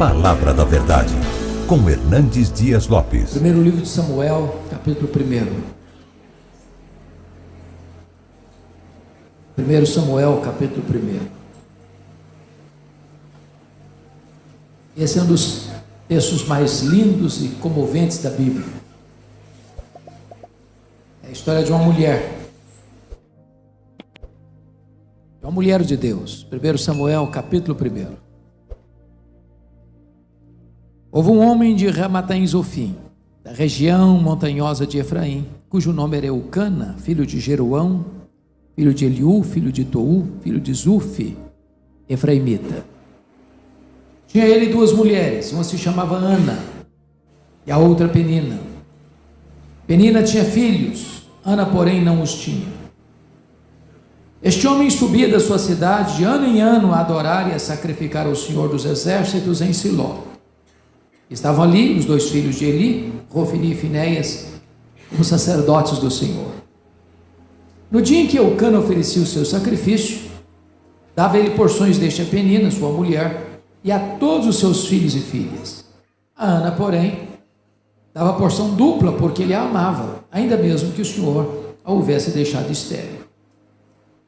Palavra da Verdade, com Hernandes Dias Lopes. Primeiro livro de Samuel, capítulo 1. 1 Samuel, capítulo 1. Esse é um dos textos mais lindos e comoventes da Bíblia. É a história de uma mulher. É uma mulher de Deus. 1 Samuel, capítulo 1. Houve um homem de Ramataim Zofim, da região montanhosa de Efraim, cujo nome era Eucana, filho de Jeroão, filho de Eliú, filho de Tou, filho de Zufi, efraimita. Tinha ele duas mulheres, uma se chamava Ana e a outra Penina. Penina tinha filhos, Ana, porém, não os tinha. Este homem subia da sua cidade de ano em ano a adorar e a sacrificar ao Senhor dos Exércitos em Siló. Estavam ali os dois filhos de Eli, Rofni e Finéias, como sacerdotes do Senhor. No dia em que Eucana oferecia o seu sacrifício, dava ele porções deste a Penina, sua mulher, e a todos os seus filhos e filhas. A Ana, porém, dava porção dupla, porque ele a amava, ainda mesmo que o Senhor a houvesse deixado estéril.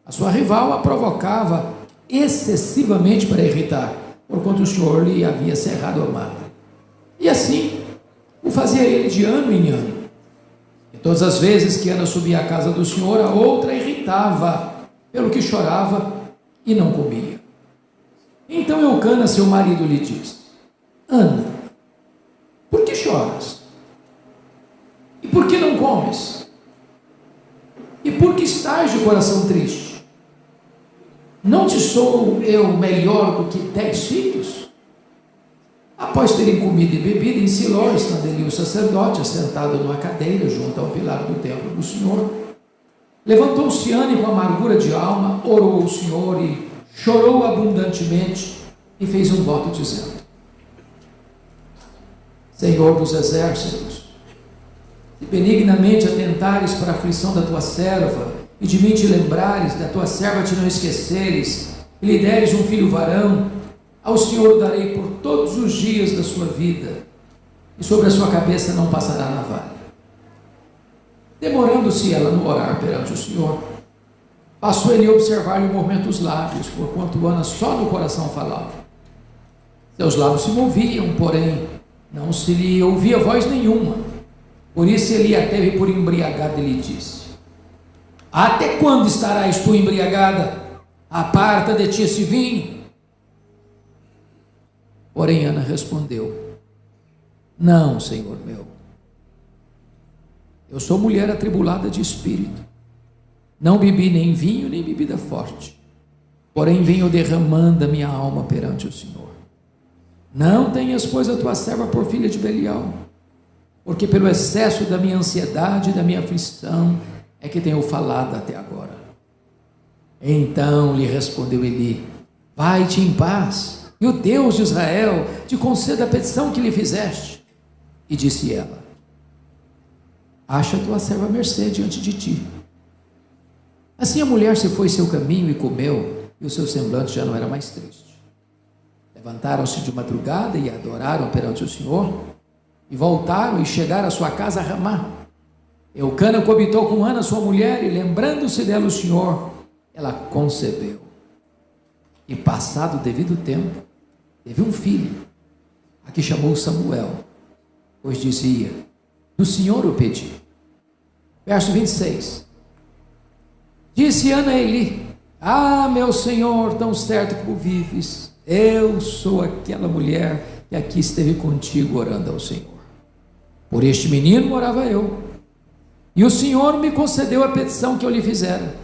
A sua rival a provocava excessivamente para irritar, porquanto o Senhor lhe havia cerrado a madre. E assim o fazia ele de ano em ano. E todas as vezes que Ana subia à casa do Senhor, a outra irritava, pelo que chorava e não comia. Então Eucana, seu marido, lhe disse: Ana, por que choras? E por que não comes? E por que estás de coração triste? Não te sou eu melhor do que 10 filhos? Após terem comido e bebido em Siló, estando ali o sacerdote, assentado numa cadeira junto ao pilar do templo do Senhor, levantou-se Ana com amargura de alma, orou ao Senhor e chorou abundantemente e fez um voto dizendo: Senhor dos exércitos, se benignamente atentares para a aflição da tua serva e de mim te lembrares, da tua serva te não esqueceres, e lhe deres um filho varão, ao Senhor o darei por todos os dias da sua vida, e sobre a sua cabeça não passará navalha. Demorando-se ela no orar perante o Senhor, passou ele a observar-lhe o movimento dos lábios, porquanto Ana só no coração falava. Seus lábios se moviam, porém não se lhe ouvia voz nenhuma. Por isso ele a teve por embriagada e lhe disse: Até quando estarás tu embriagada? Aparta de ti esse vinho. Porém Ana respondeu: Não, Senhor meu, eu sou mulher atribulada de espírito, não bebi nem vinho nem bebida forte, porém venho derramando a minha alma perante o Senhor. Não tenhas, pois, a tua serva por filha de Belial, porque pelo excesso da minha ansiedade e da minha aflição é que tenho falado até agora. Então lhe respondeu Eli: Vai-te em paz, e o Deus de Israel te conceda a petição que lhe fizeste. E disse ela: Acha a tua serva mercê diante de ti. Assim a mulher se foi seu caminho e comeu, e o seu semblante já não era mais triste. Levantaram-se de madrugada e adoraram perante o Senhor, e voltaram e chegaram à sua casa a Ramá. Eucana coabitou com Ana, sua mulher, e lembrando-se dela o Senhor, ela concebeu. E passado o devido tempo, teve um filho, a que chamou Samuel, pois dizia: Do Senhor o pedi. Verso 26. Disse Ana a Eli: Ah, meu Senhor, tão certo como vives, eu sou aquela mulher que aqui esteve contigo orando ao Senhor. Por este menino orava eu, e o Senhor me concedeu a petição que eu lhe fizera,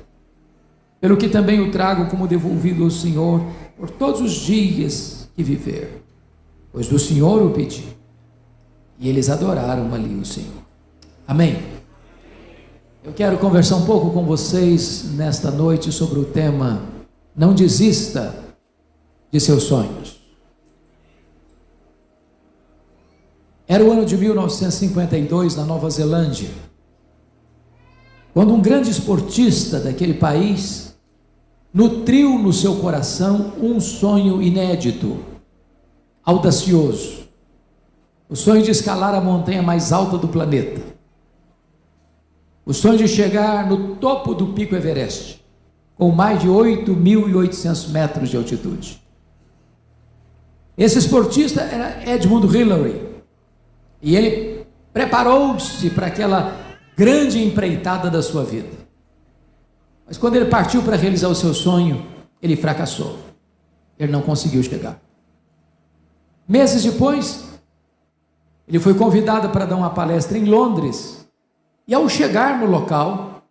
pelo que também o trago como devolvido ao Senhor por todos os dias que viver, pois do Senhor o pedi. E eles adoraram ali o Senhor. Amém. Eu quero conversar um pouco com vocês nesta noite sobre o tema: não desista de seus sonhos. Era o ano de 1952 na Nova Zelândia, quando um grande esportista daquele país nutriu no seu coração um sonho inédito, audacioso, o sonho de escalar a montanha mais alta do planeta, o sonho de chegar no topo do Pico Everest, com mais de 8.800 metros de altitude. Esse esportista era Edmund Hillary, e ele preparou-se para aquela grande empreitada da sua vida. Mas quando ele partiu para realizar o seu sonho, ele fracassou. Ele não conseguiu chegar. Meses depois, ele foi convidado para dar uma palestra em Londres, e ao chegar no local,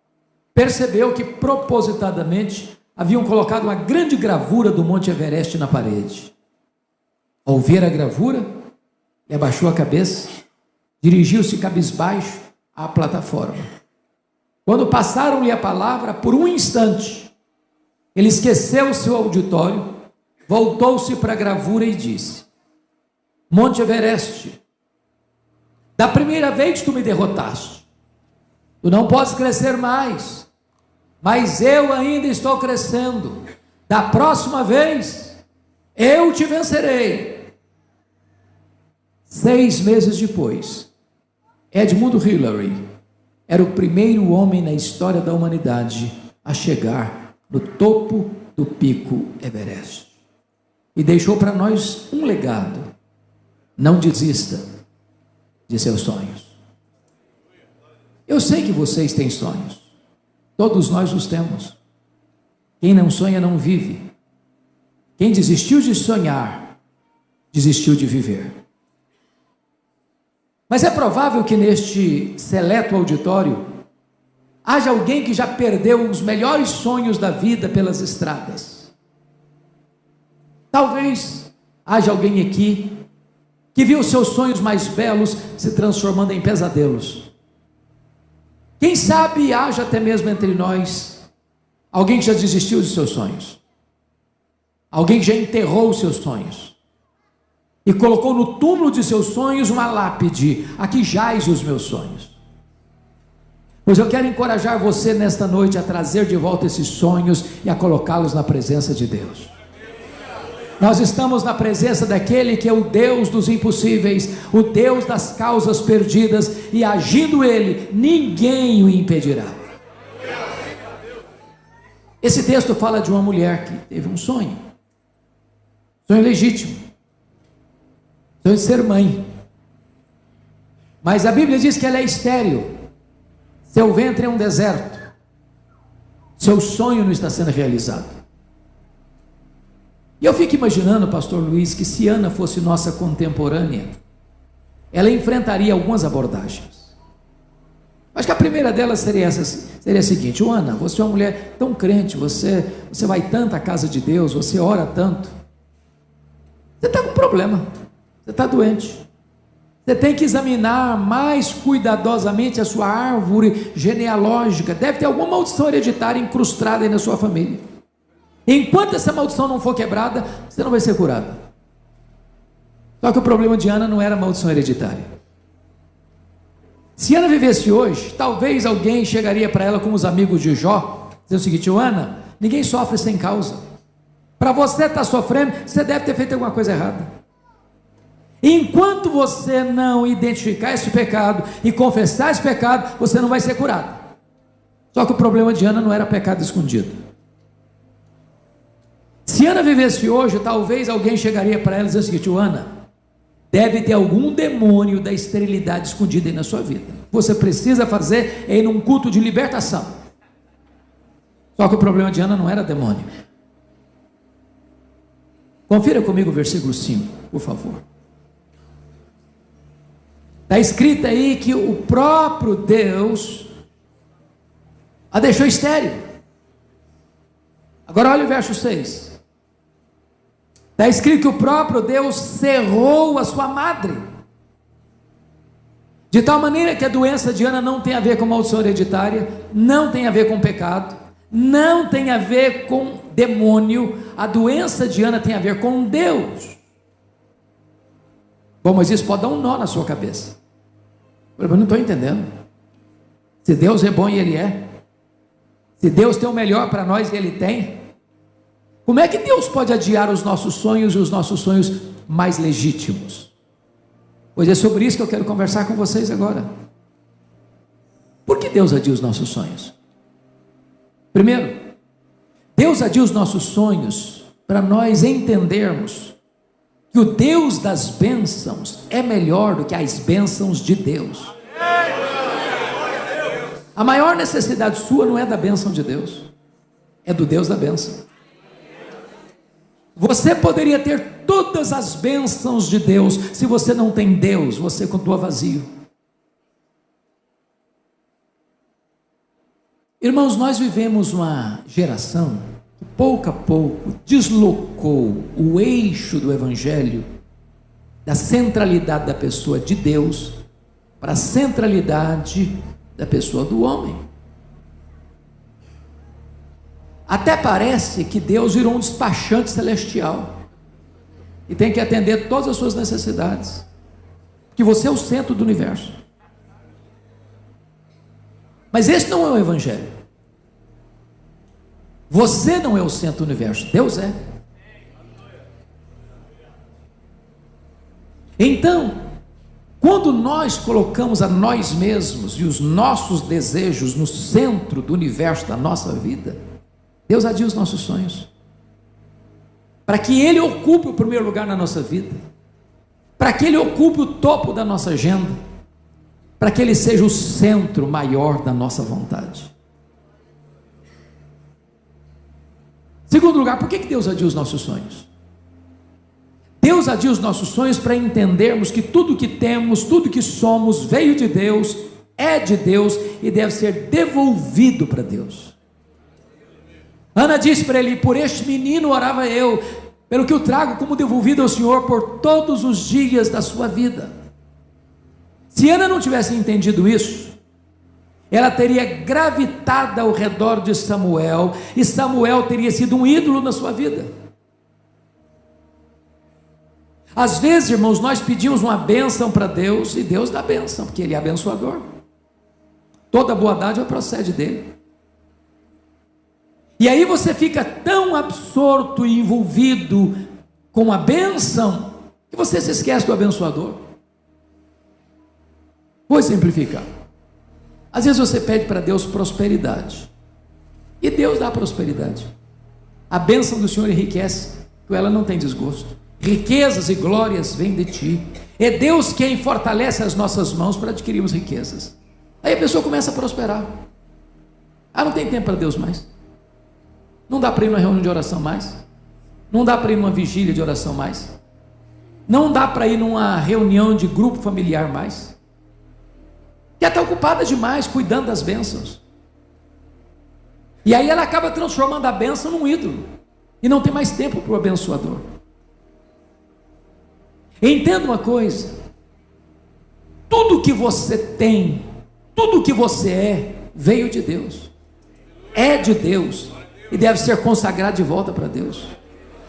percebeu que propositadamente haviam colocado uma grande gravura do Monte Everest na parede. Ao ver a gravura, ele abaixou a cabeça, dirigiu-se cabisbaixo à plataforma. Quando passaram-lhe a palavra, por um instante, ele esqueceu o seu auditório, voltou-se para a gravura e disse: Monte Everest, da primeira vez tu me derrotaste, tu não podes crescer mais, mas eu ainda estou crescendo, da próxima vez, eu te vencerei. 6 meses depois, Edmund Hillary era o primeiro homem na história da humanidade a chegar no topo do Pico Everest. E deixou para nós um legado: não desista de seus sonhos. Eu sei que vocês têm sonhos, todos nós os temos. Quem não sonha não vive. Quem desistiu de sonhar, desistiu de viver. Mas é provável que neste seleto auditório haja alguém que já perdeu os melhores sonhos da vida pelas estradas. Talvez haja alguém aqui que viu seus sonhos mais belos se transformando em pesadelos. Quem sabe haja até mesmo entre nós alguém que já desistiu de seus sonhos, alguém que já enterrou os seus sonhos e colocou no túmulo de seus sonhos uma lápide: aqui jaz os meus sonhos. Pois eu quero encorajar você nesta noite a trazer de volta esses sonhos e a colocá-los na presença de Deus. Nós estamos na presença daquele que é o Deus dos impossíveis, o Deus das causas perdidas, e agindo Ele, ninguém o impedirá. Esse texto fala de uma mulher que teve um sonho legítimo, sonho de ser mãe, mas a Bíblia diz que ela é estéril, seu ventre é um deserto, seu sonho não está sendo realizado. E eu fico imaginando, pastor Luiz, que se Ana fosse nossa contemporânea, ela enfrentaria algumas abordagens. Acho que a primeira delas seria a seguinte: Ana, você é uma mulher tão crente, você vai tanto à casa de Deus, você ora tanto, você está com problema, você está doente, você tem que examinar mais cuidadosamente a sua árvore genealógica, deve ter alguma maldição hereditária incrustada aí na sua família. Enquanto essa maldição não for quebrada, você não vai ser curada. Só que o problema de Ana não era maldição hereditária. Se Ana vivesse hoje, talvez alguém chegaria para ela como os amigos de Jó, dizendo o seguinte: Ana, ninguém sofre sem causa. Para você estar sofrendo, você deve ter feito alguma coisa errada. Enquanto você não identificar esse pecado e confessar esse pecado, você não vai ser curado. Só que o problema de Ana não era pecado escondido. Se Ana vivesse hoje, talvez alguém chegaria para ela e dizendo o seguinte: Ana, deve ter algum demônio da esterilidade escondido aí na sua vida. Você precisa fazer em um culto de libertação. Só que o problema de Ana não era demônio. Confira comigo o versículo 5, por favor. Está escrito aí que o próprio Deus a deixou estéril. Agora olha o verso 6. Está escrito que o próprio Deus cerrou a sua madre, de tal maneira que a doença de Ana não tem a ver com maldição hereditária, não tem a ver com pecado, não tem a ver com demônio. A doença de Ana tem a ver com Deus. Bom, mas isso pode dar um nó na sua cabeça. Eu não estou entendendo. Se Deus é bom e Ele é, se Deus tem o melhor para nós e Ele tem, como é que Deus pode adiar os nossos sonhos e os nossos sonhos mais legítimos. Pois é sobre isso que eu quero conversar com vocês agora. Por que Deus adia os nossos sonhos? Primeiro, Deus adia os nossos sonhos para nós entendermos que o Deus das bênçãos é melhor do que as bênçãos de Deus. A maior necessidade sua não é da bênção de Deus, é do Deus da bênção. Você poderia ter todas as bênçãos de Deus, se você não tem Deus, você continua vazio. Irmãos, nós vivemos uma geração que pouco a pouco deslocou o eixo do Evangelho da centralidade da pessoa de Deus para a centralidade da pessoa do homem. Até parece que Deus virou um despachante celestial e tem que atender todas as suas necessidades, porque você é o centro do universo. Mas esse não é o Evangelho. Você não é o centro do universo, Deus é. Então, quando nós colocamos a nós mesmos e os nossos desejos no centro do universo da nossa vida, Deus adia os nossos sonhos, para que Ele ocupe o primeiro lugar na nossa vida, para que Ele ocupe o topo da nossa agenda, para que Ele seja o centro maior da nossa vontade. Segundo lugar, por que Deus adia os nossos sonhos? Deus adia os nossos sonhos para entendermos que tudo que temos, tudo que somos, veio de Deus, é de Deus e deve ser devolvido para Deus. Ana disse para ele: por este menino orava eu, pelo que o trago como devolvido ao Senhor por todos os dias da sua vida. Se Ana não tivesse entendido isso, ela teria gravitado ao redor de Samuel, e Samuel teria sido um ídolo na sua vida. Às vezes, irmãos, nós pedimos uma bênção para Deus, e Deus dá bênção, porque Ele é abençoador. Toda boa dádiva procede dEle. E aí você fica tão absorto e envolvido com a bênção, que você se esquece do abençoador. Vou exemplificar. Às vezes você pede para Deus prosperidade, e Deus dá prosperidade. A bênção do Senhor enriquece, com ela não tem desgosto. Riquezas e glórias vêm de ti. É Deus quem fortalece as nossas mãos para adquirirmos riquezas. Aí a pessoa começa a prosperar. Não tem tempo para Deus mais. Não dá para ir numa reunião de oração mais. Não dá para ir numa vigília de oração mais. Não dá para ir numa reunião de grupo familiar mais. Que está ocupada demais cuidando das bênçãos. E aí ela acaba transformando a bênção num ídolo. E não tem mais tempo para o abençoador. Entenda uma coisa: tudo que você tem, tudo que você é, veio de Deus, é de Deus, e deve ser consagrado de volta para Deus.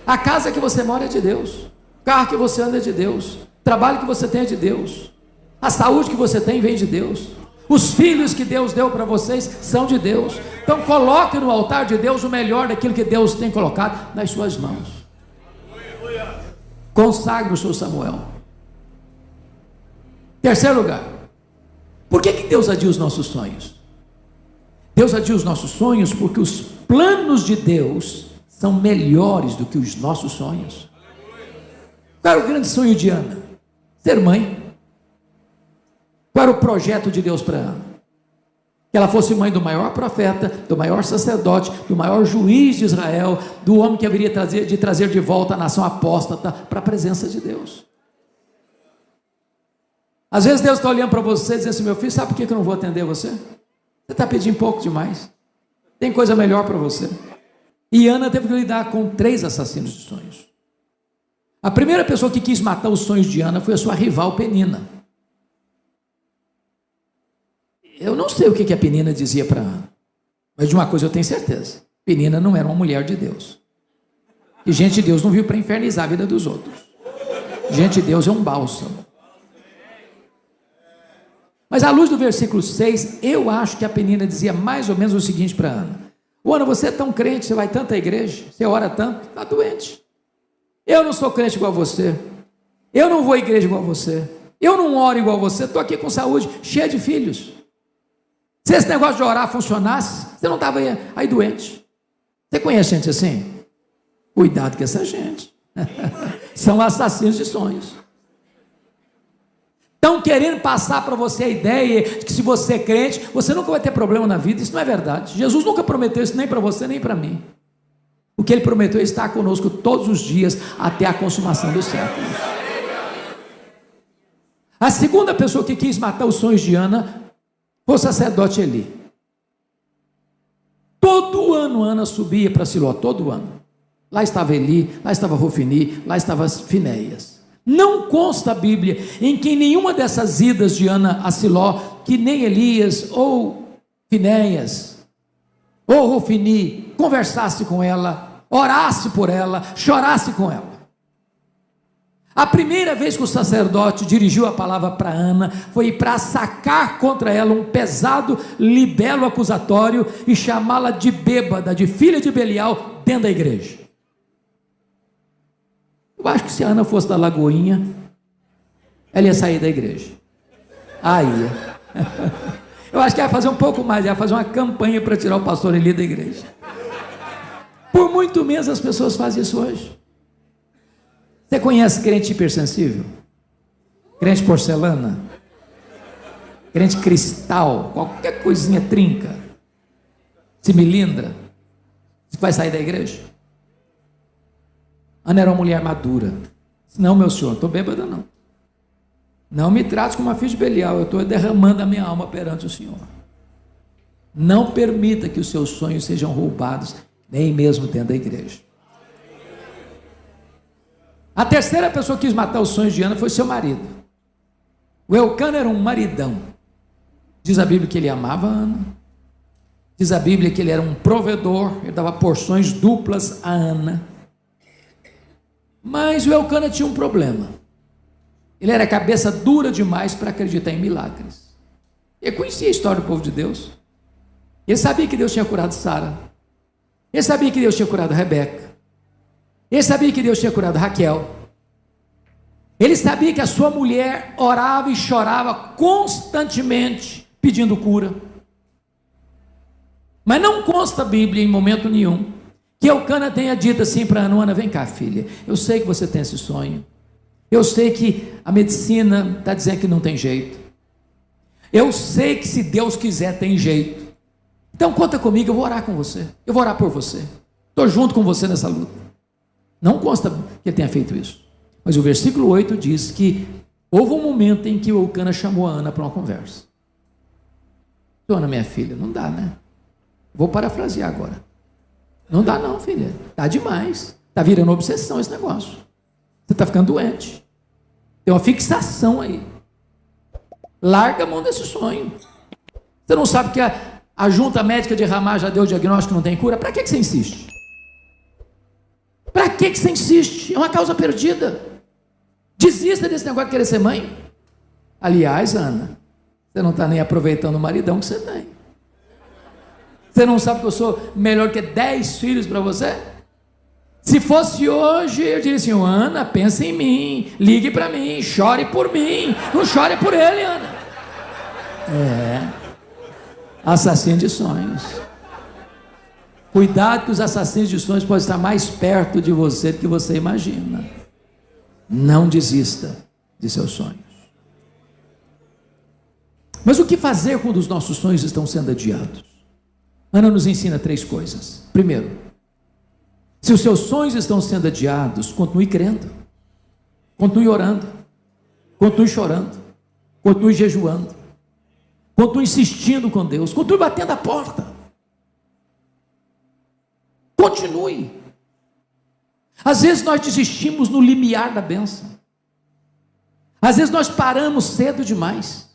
A casa que você mora é de Deus, o carro que você anda é de Deus, o trabalho que você tem é de Deus, a saúde que você tem vem de Deus, os filhos que Deus deu para vocês são de Deus. Então coloque no altar de Deus o melhor daquilo que Deus tem colocado nas suas mãos. Consagre o seu Samuel. Terceiro lugar, por que Deus adia os nossos sonhos? Deus adia os nossos sonhos porque os planos de Deus são melhores do que os nossos sonhos. Qual era o grande sonho de Ana? Ser mãe. Qual era o projeto de Deus para Ana? Que ela fosse mãe do maior profeta, do maior sacerdote, do maior juiz de Israel, do homem que haveria de trazer de volta a nação apóstata para a presença de Deus. Às vezes Deus está olhando para você e dizendo assim: meu filho, sabe por que eu não vou atender você? Você está pedindo pouco demais, tem coisa melhor para você. E Ana teve que lidar com 3 assassinos de sonhos. A primeira pessoa que quis matar os sonhos de Ana foi a sua rival Penina. Eu não sei o que a Penina dizia para Ana, mas de uma coisa eu tenho certeza: Penina não era uma mulher de Deus. E gente de Deus não viu para infernizar a vida dos outros. Gente de Deus é um bálsamo. Mas à luz do versículo 6, eu acho que a Penina dizia mais ou menos o seguinte para Ana: Ana, você é tão crente, você vai tanto à igreja, você ora tanto, está doente. Eu não sou crente igual a você, Eu não vou à igreja igual você. Eu não oro igual você. Estou aqui com saúde, cheia de filhos. Se esse negócio de orar funcionasse, você não estava aí doente. Você conhece gente assim? Cuidado com essa gente. São assassinos de sonhos. Estão querendo passar para você a ideia de que se você é crente, você nunca vai ter problema na vida. Isso não é verdade. Jesus nunca prometeu isso nem para você, nem para mim. O que ele prometeu é estar conosco todos os dias até a consumação dos séculos. A segunda pessoa que quis matar os sonhos de Ana foi o sacerdote Eli. Todo ano Ana subia para Siló, todo ano. Lá estava Eli, lá estava Rofini, lá estava Finéias. Não consta a Bíblia em que nenhuma dessas idas de Ana a Siló, que nem Elias ou Finéias ou Rofini conversasse com ela, orasse por ela, chorasse com ela. A primeira vez que o sacerdote dirigiu a palavra para Ana foi para sacar contra ela um pesado libelo acusatório e chamá-la de bêbada, de filha de Belial, dentro da igreja. Eu acho que se a Ana fosse da Lagoinha, ela ia sair da igreja. Aí, eu acho que ia fazer um pouco mais, ia fazer uma campanha para tirar o pastor Eli da igreja. Por muito menos as pessoas fazem isso hoje. Você conhece crente hipersensível? Crente porcelana? Crente cristal? Qualquer coisinha trinca? Se milindra? Você vai sair da igreja? Ana era uma mulher madura. Não, meu senhor, não estou bêbada não. Não me trate como uma filha de Belial, eu estou derramando a minha alma perante o Senhor. Não permita que os seus sonhos sejam roubados, nem mesmo dentro da igreja. A terceira pessoa que quis matar os sonhos de Ana foi seu marido. O Eucana era um maridão. Diz a Bíblia que ele amava Ana. Diz a Bíblia que ele era um provedor, ele dava porções duplas a Ana. Mas o Eucana tinha um problema. Ele era cabeça dura demais para acreditar em milagres. Ele conhecia a história do povo de Deus. Ele sabia que Deus tinha curado Sara. Ele sabia que Deus tinha curado Rebeca. Ele sabia que Deus tinha curado Raquel. Ele sabia que a sua mulher orava e chorava constantemente pedindo cura. Mas não consta a Bíblia em momento nenhum que Eucana tenha dito assim para Ana: Ana, vem cá, filha, eu sei que você tem esse sonho, eu sei que a medicina está dizendo que não tem jeito, eu sei que se Deus quiser tem jeito, então conta comigo, eu vou orar com você, eu vou orar por você, estou junto com você nessa luta. Não consta que ele tenha feito isso, mas o versículo 8 diz que houve um momento em que o Eucana chamou a Ana para uma conversa. Ana, minha filha, não dá, né? Vou parafrasear agora. Não dá não, filha, dá demais, está virando obsessão esse negócio, você está ficando doente, tem uma fixação aí, larga a mão desse sonho. Você não sabe que a junta médica de Ramá já deu o diagnóstico que não tem cura? Para que você insiste? Para que você insiste? É uma causa perdida. Desista desse negócio de querer ser mãe. Aliás, Ana, você não está nem aproveitando o maridão que você tem. Você não sabe que eu sou melhor que 10 filhos para você? Se fosse hoje, eu diria assim: Ana, pensa em mim, ligue para mim, chore por mim, não chore por ele, Ana. Assassino de sonhos. Cuidado que os assassinos de sonhos podem estar mais perto de você do que você imagina. Não desista de seus sonhos. Mas o que fazer quando os nossos sonhos estão sendo adiados? Ana nos ensina 3 coisas. Primeiro, se os seus sonhos estão sendo adiados, continue crendo, continue orando, continue chorando, continue jejuando, continue insistindo com Deus, continue batendo a porta, continue. Às vezes nós desistimos no limiar da bênção, às vezes nós paramos cedo demais.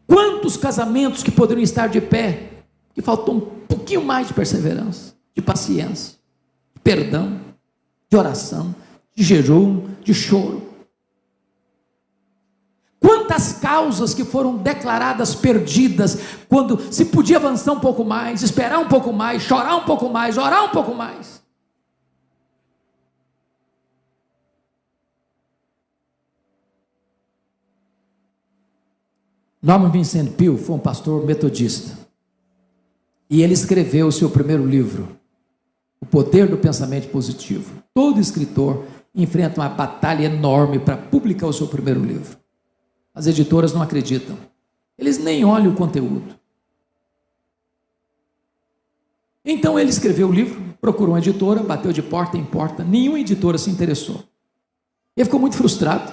Quantos casamentos que poderiam estar de pé, que faltou um pouquinho mais de perseverança, de paciência, de perdão, de oração, de jejum, de choro. Quantas causas que foram declaradas perdidas, quando se podia avançar um pouco mais, esperar um pouco mais, chorar um pouco mais, orar um pouco mais. Norman Vincent Peale foi um pastor metodista. E ele escreveu o seu primeiro livro, O Poder do Pensamento Positivo. Todo escritor enfrenta uma batalha enorme para publicar o seu primeiro livro. As editoras não acreditam. Eles nem olham o conteúdo. Então ele escreveu o livro, procurou uma editora, bateu de porta em porta, nenhuma editora se interessou. Ele ficou muito frustrado.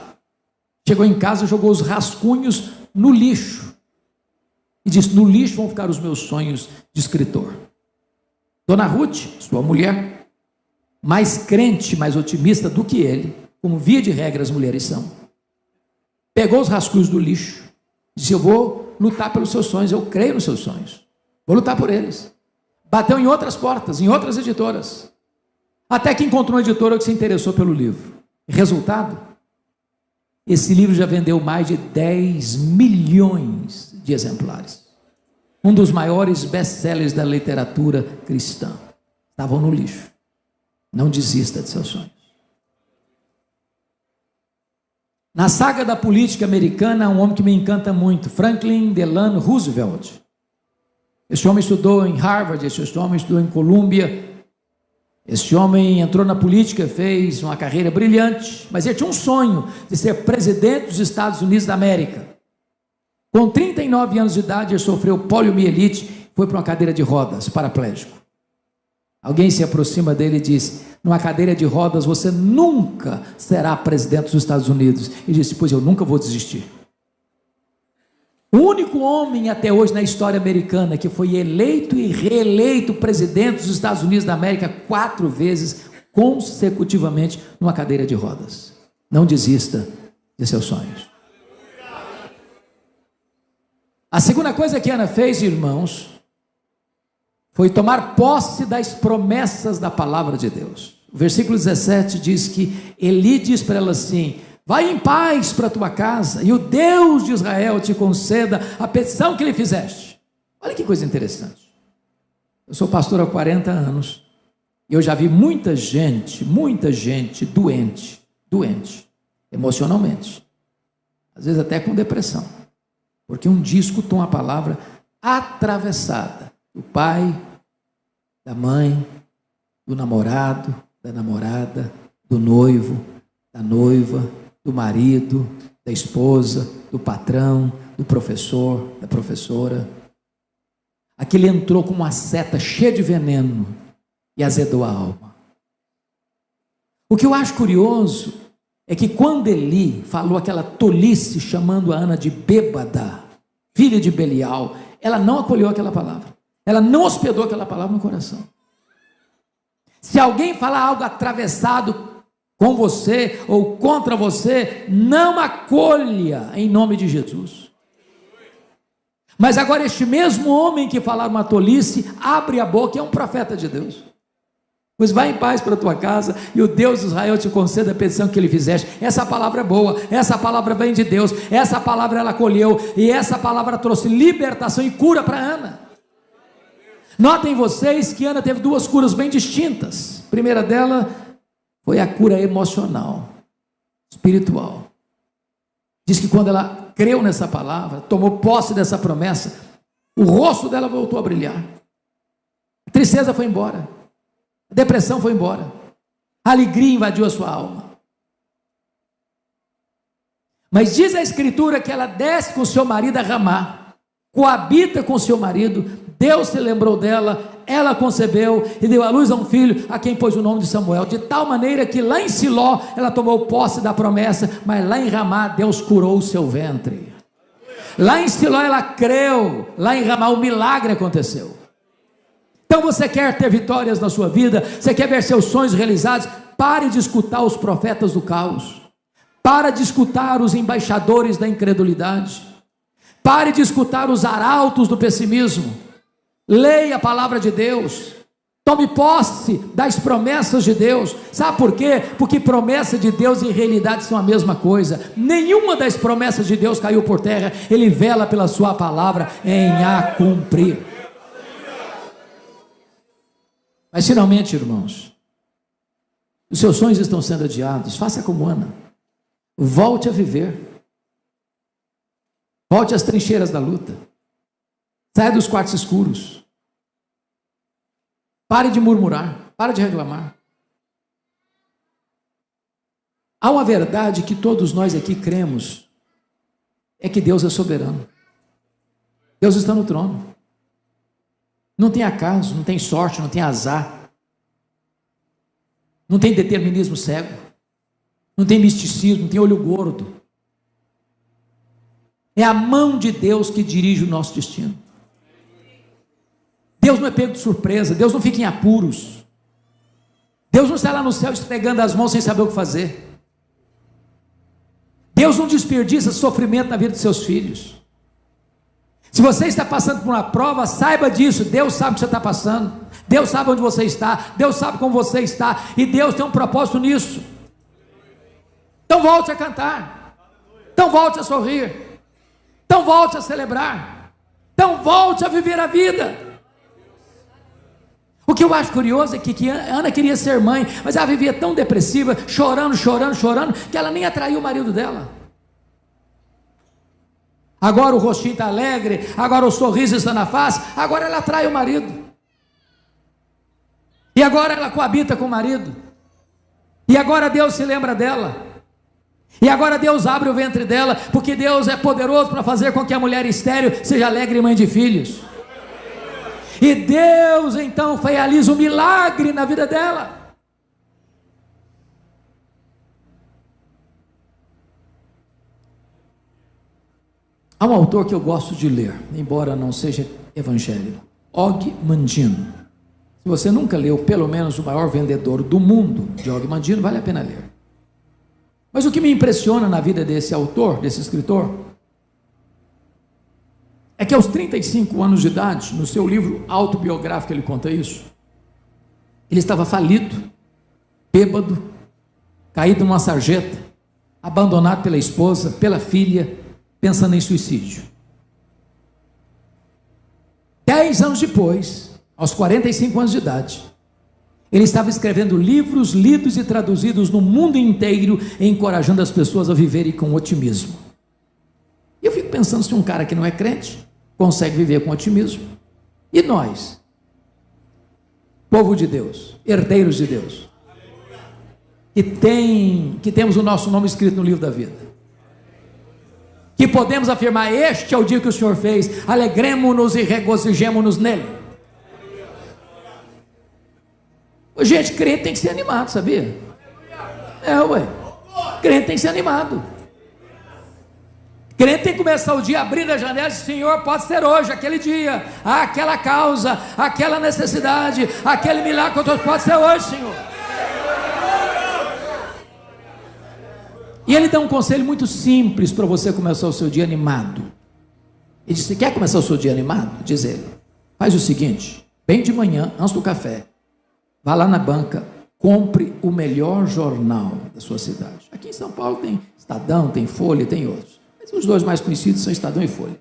Chegou em casa, jogou os rascunhos no lixo. E disse: no lixo vão ficar os meus sonhos de escritor. Dona Ruth, sua mulher, mais crente, mais otimista do que ele, como via de regra as mulheres são, pegou os rascunhos do lixo, disse: eu vou lutar pelos seus sonhos, eu creio nos seus sonhos, vou lutar por eles. Bateu em outras portas, em outras editoras, até que encontrou uma editora que se interessou pelo livro. Resultado? Esse livro já vendeu mais de 10 milhões de exemplares. Um dos maiores best-sellers da literatura cristã. Estavam no lixo. Não desista de seus sonhos. Na saga da política americana, há um homem que me encanta muito, Franklin Delano Roosevelt. Esse homem estudou em Harvard, esse homem estudou em Columbia. Esse homem entrou na política, fez uma carreira brilhante, mas ele tinha um sonho de ser presidente dos Estados Unidos da América. Com 39 anos de idade, ele sofreu poliomielite, foi para uma cadeira de rodas, paraplégico. Alguém se aproxima dele e diz: numa cadeira de rodas você nunca será presidente dos Estados Unidos. Ele disse: pois eu nunca vou desistir. O único homem até hoje na história americana que foi eleito e reeleito presidente dos Estados Unidos da América 4 vezes consecutivamente numa cadeira de rodas. Não desista de seus sonhos. A segunda coisa que Ana fez, irmãos, foi tomar posse das promessas da palavra de Deus. O versículo 17 diz que Eli diz para ela assim: vai em paz para a tua casa, e o Deus de Israel te conceda a petição que lhe fizeste. Olha que coisa interessante. Eu sou pastor há 40 anos, e eu já vi muita gente doente, emocionalmente, às vezes até com depressão, porque um dia escutou uma palavra atravessada do pai, da mãe, do namorado, da namorada, do noivo, da noiva, do marido, da esposa, do patrão, do professor, da professora. Aquele entrou com uma seta cheia de veneno e azedou a alma. O que eu acho curioso é que quando Eli falou aquela tolice chamando a Ana de bêbada, filha de Belial, ela não acolheu aquela palavra. Ela não hospedou aquela palavra no coração. Se alguém falar algo atravessado com você ou contra você, não acolha em nome de Jesus. Mas agora este mesmo homem que falar uma tolice, abre a boca, é um profeta de Deus. Pois vai em paz para a tua casa, e o Deus de Israel te conceda a petição que ele fizeste. Essa palavra é boa, essa palavra vem de Deus, essa palavra ela acolheu, e essa palavra trouxe libertação e cura para Ana. Notem vocês que Ana teve 2 curas bem distintas. A primeira dela foi a cura emocional, espiritual. Diz que quando ela creu nessa palavra, tomou posse dessa promessa, o rosto dela voltou a brilhar. A tristeza foi embora. A depressão foi embora. A alegria invadiu a sua alma. Mas diz a Escritura que ela desce com o seu marido a Ramá, coabita com o seu marido. Deus se lembrou dela, ela concebeu e deu à luz a um filho, a quem pôs o nome de Samuel, de tal maneira que lá em Siló ela tomou posse da promessa, mas lá em Ramá Deus curou o seu ventre. Lá em Siló ela creu, lá em Ramá o milagre aconteceu. Então você quer ter vitórias na sua vida, você quer ver seus sonhos realizados, pare de escutar os profetas do caos, pare de escutar os embaixadores da incredulidade, pare de escutar os arautos do pessimismo. Leia a palavra de Deus, tome posse das promessas de Deus. Sabe por quê? Porque promessa de Deus e realidade são a mesma coisa. Nenhuma das promessas de Deus caiu por terra. Ele vela pela sua palavra em a cumprir. Mas finalmente, irmãos, os seus sonhos estão sendo adiados. Faça como Ana, volte a viver. Volte às trincheiras da luta. Saia dos quartos escuros. Pare de murmurar. Pare de reclamar. Há uma verdade que todos nós aqui cremos. É que Deus é soberano. Deus está no trono. Não tem acaso, não tem sorte, não tem azar. Não tem determinismo cego. Não tem misticismo, não tem olho gordo. É a mão de Deus que dirige o nosso destino. Deus não é pego de surpresa. Deus não fica em apuros. Deus não está lá no céu esfregando as mãos sem saber o que fazer. Deus não desperdiça sofrimento na vida de seus filhos. Se você está passando por uma prova, saiba disso. Deus sabe o que você está passando. Deus sabe onde você está. Deus sabe como você está. E Deus tem um propósito nisso. Então volte a cantar. Então volte a sorrir. Então volte a celebrar. Então volte a viver a vida. O que eu acho curioso é que Ana queria ser mãe, mas ela vivia tão depressiva, chorando, que ela nem atraiu o marido dela. Agora o rostinho está alegre, agora o sorriso está na face, agora ela atrai o marido. E agora ela coabita com o marido. E agora Deus se lembra dela. E agora Deus abre o ventre dela, porque Deus é poderoso para fazer com que a mulher estéril seja alegre mãe de filhos. E Deus então realiza um milagre na vida dela. Há um autor que eu gosto de ler, embora não seja evangélico, Og Mandino. Se você nunca leu, pelo menos o maior vendedor do mundo de Og Mandino, vale a pena ler. Mas o que me impressiona na vida desse autor, desse escritor, é que aos 35 anos de idade, no seu livro autobiográfico ele conta isso, ele estava falido, bêbado, caído numa sarjeta, abandonado pela esposa, pela filha, pensando em suicídio. 10 anos depois, aos 45 anos de idade, ele estava escrevendo livros lidos e traduzidos no mundo inteiro, encorajando as pessoas a viverem com otimismo. E eu fico pensando se um cara que não é crente consegue viver com otimismo. E nós, povo de Deus, herdeiros de Deus, que temos o nosso nome escrito no livro da vida, que podemos afirmar: este é o dia que o Senhor fez, alegremo-nos e regozijemo-nos nele. Gente, crente tem que ser animado, sabia? Crente tem que ser animado. Crente tem que começar o dia abrindo a janela e dizer: Senhor, pode ser hoje, aquele dia, aquela causa, aquela necessidade, aquele milagre, pode ser hoje, Senhor. E ele dá um conselho muito simples para você começar o seu dia animado. Ele diz: você quer começar o seu dia animado? Diz ele, faz o seguinte, bem de manhã, antes do café, vá lá na banca, compre o melhor jornal da sua cidade. Aqui em São Paulo tem Estadão, tem Folha, tem outros. Mas os dois mais conhecidos são Estadão e Folha.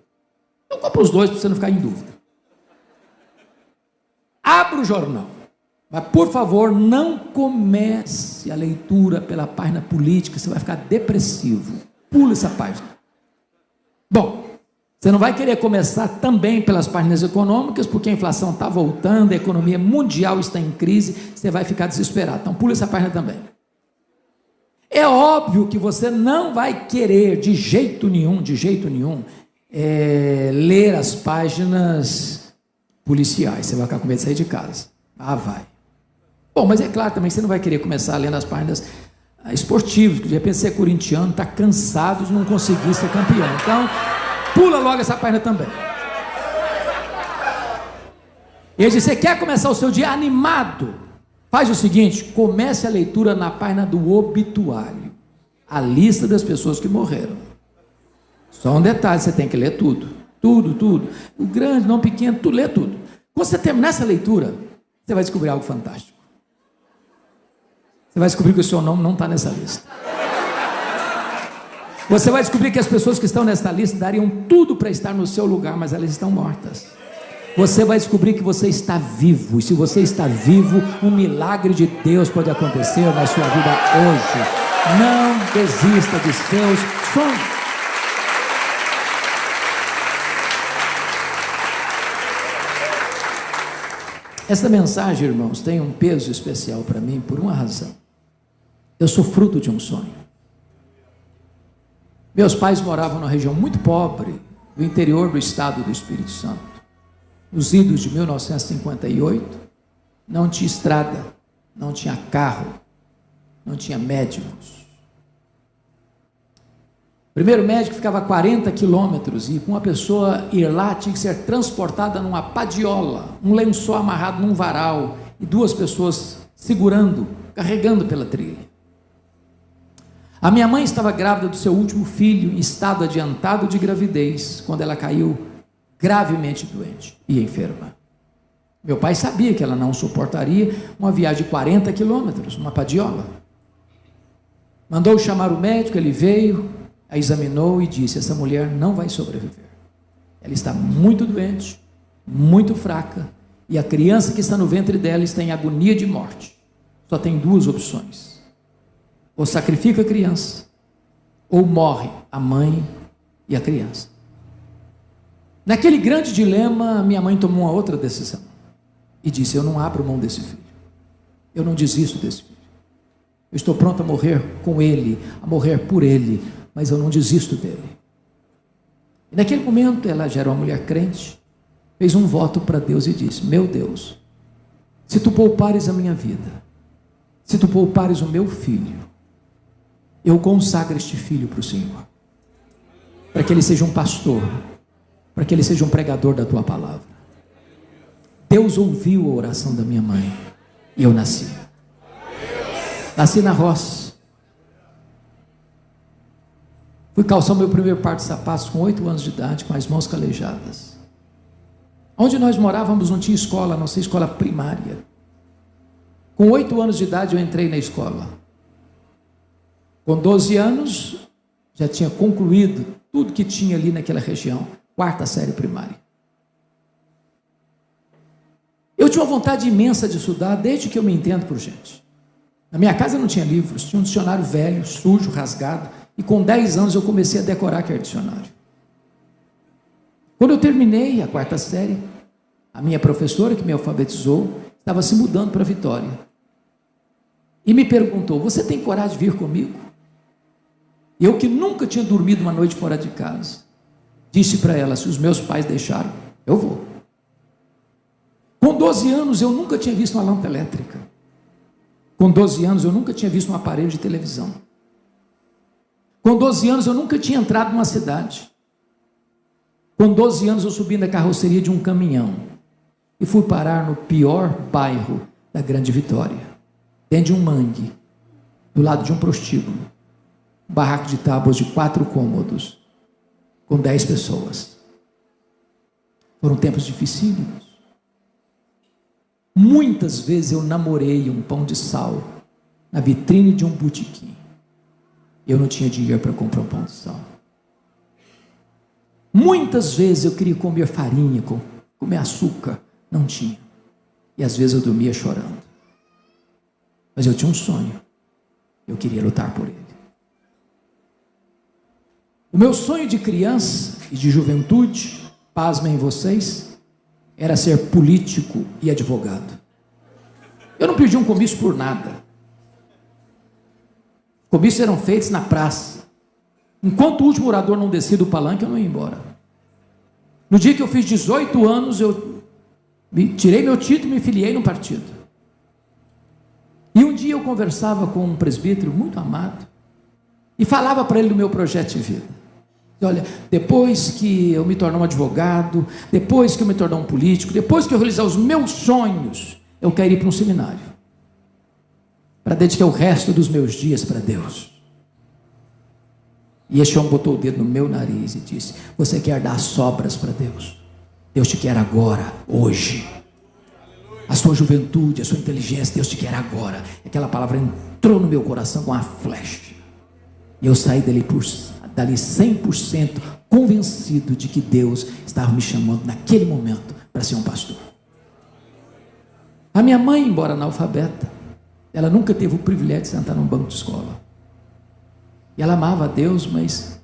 Então compra os dois para você não ficar em dúvida. Abra o jornal. Mas, por favor, não comece a leitura pela página política, você vai ficar depressivo. Pula essa página. Bom, você não vai querer começar também pelas páginas econômicas, porque a inflação está voltando, a economia mundial está em crise, você vai ficar desesperado. Então, pula essa página também. É óbvio que você não vai querer, de jeito nenhum, ler as páginas policiais. Você vai ficar com medo de sair de casa. Vai. Bom, mas é claro também que você não vai querer começar lendo as páginas esportivas, que de repente você é corintiano, está cansado de não conseguir ser campeão. Então, pula logo essa página também. Ele diz: você quer começar o seu dia animado? Faz o seguinte, comece a leitura na página do obituário, a lista das pessoas que morreram. Só um detalhe, você tem que ler tudo, o grande, não pequeno, tu lê tudo. Quando você terminar essa leitura, você vai descobrir algo fantástico. Você vai descobrir que o seu nome não está nessa lista. Você vai descobrir que as pessoas que estão nessa lista dariam tudo para estar no seu lugar, mas elas estão mortas. Você vai descobrir que você está vivo, e se você está vivo, um milagre de Deus pode acontecer na sua vida hoje. Não desista de seus sonhos. Essa mensagem, irmãos, tem um peso especial para mim por uma razão. Eu sou fruto de um sonho. Meus pais moravam numa região muito pobre, do interior do estado do Espírito Santo. Nos idos de 1958, não tinha estrada, não tinha carro, não tinha médicos. O primeiro médico ficava a 40 quilômetros e para uma pessoa ir lá tinha que ser transportada numa padiola, um lençol amarrado num varal e duas pessoas segurando, carregando pela trilha. A minha mãe estava grávida do seu último filho, em estado adiantado de gravidez, quando ela caiu gravemente doente e enferma. Meu pai sabia que ela não suportaria uma viagem de 40 quilômetros, uma padiola. Mandou chamar o médico, ele veio, a examinou e disse: essa mulher não vai sobreviver. Ela está muito doente, muito fraca, e a criança que está no ventre dela está em agonia de morte. Só tem duas opções: ou sacrifica a criança, ou morre a mãe e a criança. Naquele grande dilema, minha mãe tomou uma outra decisão e disse: eu não abro mão desse filho, eu não desisto desse filho, eu estou pronto a morrer com ele, a morrer por ele, mas eu não desisto dele. E naquele momento ela já era uma mulher crente, fez um voto para Deus e disse: meu Deus, se tu poupares a minha vida, se tu poupares o meu filho, eu consagro este filho para o Senhor, para que ele seja um pastor, para que ele seja um pregador da tua palavra. Deus ouviu a oração da minha mãe e eu nasci na roça. Fui calçar o meu primeiro par de sapatos com 8 anos de idade, com as mãos calejadas. Onde nós morávamos não tinha escola, a não ser escola primária. Com 8 anos de idade eu entrei na escola. Com 12 anos já tinha concluído tudo que tinha ali naquela região, 4ª série primária. Eu tinha uma vontade imensa de estudar desde que eu me entendo por gente. Na minha casa não tinha livros, tinha um dicionário velho, sujo, rasgado, e com 10 anos eu comecei a decorar aquele dicionário. Quando eu terminei a 4ª série, a minha professora que me alfabetizou estava se mudando para Vitória e me perguntou: você tem coragem de vir comigo? Eu, que nunca tinha dormido uma noite fora de casa, disse para ela: se os meus pais deixaram, eu vou. Com 12 anos eu nunca tinha visto uma lâmpada elétrica. Com 12 anos eu nunca tinha visto um aparelho de televisão. Com 12 anos eu nunca tinha entrado numa cidade. Com 12 anos eu subi na carroceria de um caminhão e fui parar no pior bairro da Grande Vitória, dentro de um mangue, do lado de um prostíbulo, um barraco de tábuas de 4 cômodos, com 10 pessoas. Foram tempos dificílimos. Muitas vezes eu namorei um pão de sal na vitrine de um botequim. Eu não tinha dinheiro para comprar um pão de sal. Muitas vezes eu queria comer farinha, comer açúcar, não tinha. E às vezes eu dormia chorando. Mas eu tinha um sonho, eu queria lutar por ele. O meu sonho de criança e de juventude, pasmem vocês, era ser político e advogado. Eu não perdi um comício por nada. Comícios eram feitos na praça. Enquanto o último orador não descia do palanque, eu não ia embora. No dia que eu fiz 18 anos, eu tirei meu título e me filiei no partido. E um dia eu conversava com um presbítero muito amado e falava para ele do meu projeto de vida. Olha, depois que eu me tornar um advogado, depois que eu me tornar um político, depois que eu realizar os meus sonhos, eu quero ir para um seminário para dedicar o resto dos meus dias para Deus. E este homem botou o dedo no meu nariz e disse: você quer dar sobras para Deus? Deus te quer agora, hoje. A sua juventude, a sua inteligência, Deus te quer agora. Aquela palavra entrou no meu coração com uma flecha. E eu saí dali 100% convencido de que Deus estava me chamando naquele momento para ser um pastor. A minha mãe, embora analfabeta, ela nunca teve o privilégio de sentar num banco de escola. E ela amava a Deus, mas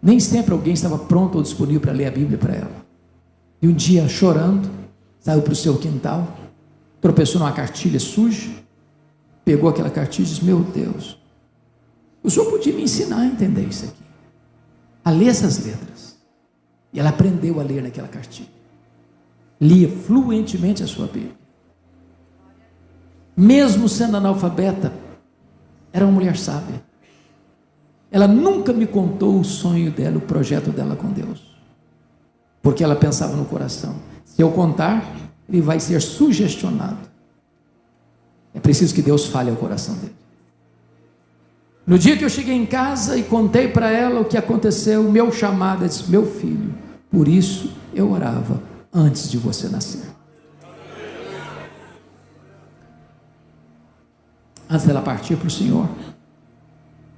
nem sempre alguém estava pronto ou disponível para ler a Bíblia para ela. E um dia, chorando, saiu para o seu quintal, tropeçou numa cartilha suja, pegou aquela cartilha e disse: meu Deus, o senhor podia me ensinar a entender isso aqui, a ler essas letras. E ela aprendeu a ler naquela cartilha, lia fluentemente a sua Bíblia. Mesmo sendo analfabeta, era uma mulher sábia. Ela nunca me contou o sonho dela, o projeto dela com Deus, porque ela pensava no coração: se eu contar, ele vai ser sugestionado. É preciso que Deus fale ao coração dele. No dia que eu cheguei em casa e contei para ela o que aconteceu, o meu chamado, ela disse: meu filho, por isso eu orava antes de você nascer. Antes dela partir para o Senhor,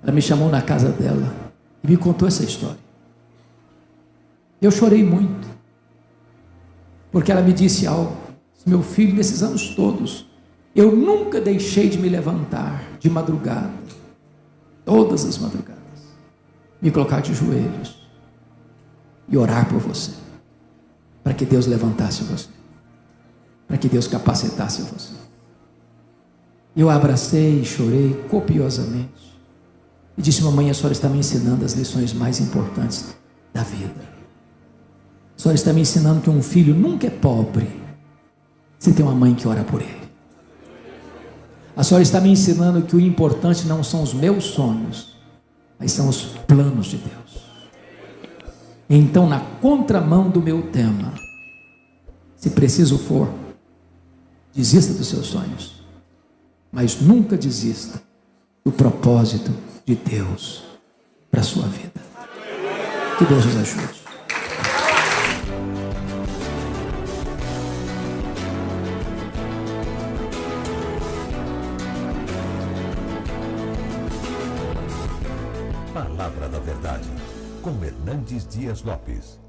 ela me chamou na casa dela e me contou essa história. Eu chorei muito, porque ela me disse algo: meu filho, nesses anos todos, eu nunca deixei de me levantar de madrugada, todas as madrugadas, me colocar de joelhos e orar por você, para que Deus levantasse você, para que Deus capacitasse você. Eu a abracei e chorei copiosamente e disse: mamãe, a senhora está me ensinando as lições mais importantes da vida. A senhora está me ensinando que um filho nunca é pobre se tem uma mãe que ora por ele. A senhora está me ensinando que o importante não são os meus sonhos, mas são os planos de Deus. Então, na contramão do meu tema, se preciso for, desista dos seus sonhos, mas nunca desista do propósito de Deus para a sua vida. Que Deus nos ajude. Palavra da Verdade, com Hernandes Dias Lopes.